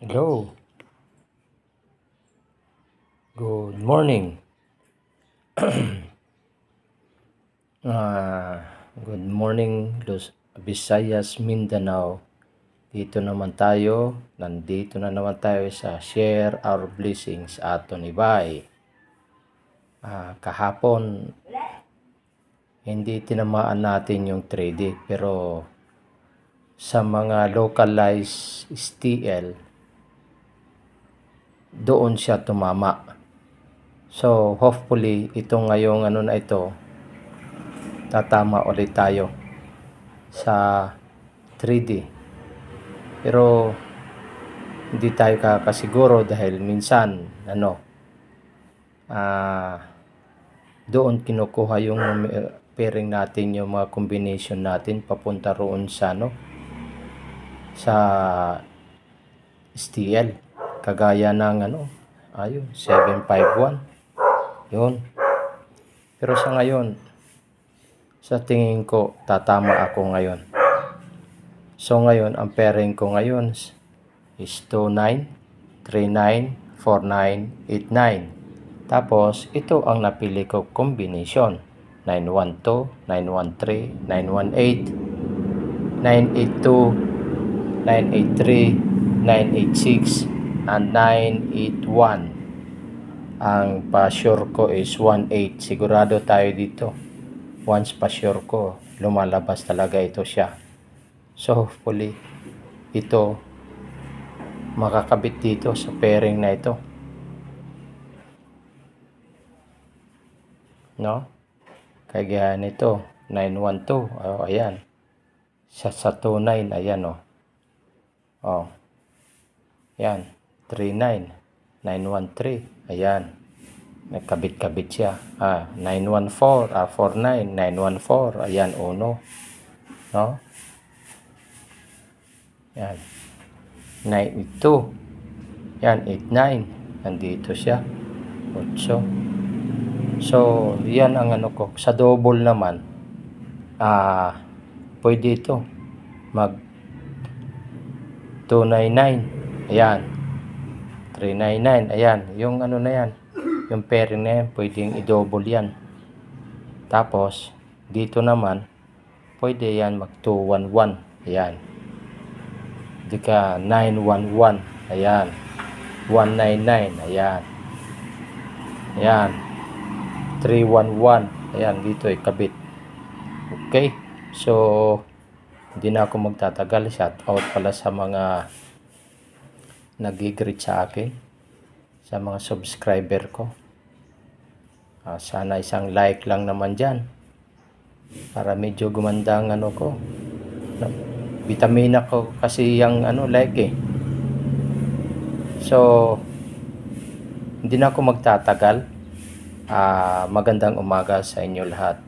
Hello, good morning. Good morning, Visayas, Mindanao. Nandito na naman tayo sa Share Our Blessings aton ibay. Kahapon, hindi tinamaan natin yung 3D, pero sa mga localized STL, doon siya tumama. So, hopefully, ito ngayong tatama ulit tayo sa 3D. Pero, hindi tayo kakasiguro dahil minsan, doon kinukuha yung pairing natin, yung mga combination natin, papunta roon sa, sa STL. Kagaya ng, 751. Yun. Pero sa ngayon, sa tingin ko, tatama ako ngayon. So ngayon, ang pairing ko ngayon is 29, 39, 49, 89. Tapos, ito ang napili ko combination. 912, 913, 918, 982, 983, 986, and 981. Ang pa-sure ko is 18. Sigurado tayo dito. Once pa-sure ko, lumalabas talaga ito siya. So hopefully, ito makakabit dito sa pairing na ito. No? Kaya nito, 912. Oh, ayan. Sa 29, ayan oh. Oh. Ayan, 39, 913. Ayan. Nagkabit-kabit siya. 914, 49, 914. Ayan, uno. No? Ayan. 982. Ayan, 89. Nandito siya. 8. So, yan ang ko. Sa double naman, pwede ito. Mag 299. Ayan. 399. Ayan. Yung na yan. Yung pairing na yan, pwedeng i-double yan. Tapos, dito naman, pwede yan mag 211. Ayan. Di ka 911. Ayan. 199. Ayan. Ayan. 311. Ayan. Dito ay kabit. Okay. So, hindi na ako magtatagal. Shout out pala sa mga nag-greet sa akin, sa mga subscriber ko. Sana isang like lang naman dyan para medyo gumanda ang ko. Vitamina ko kasi yung like eh. So, hindi na ako magtatagal. Magandang umaga sa inyo lahat.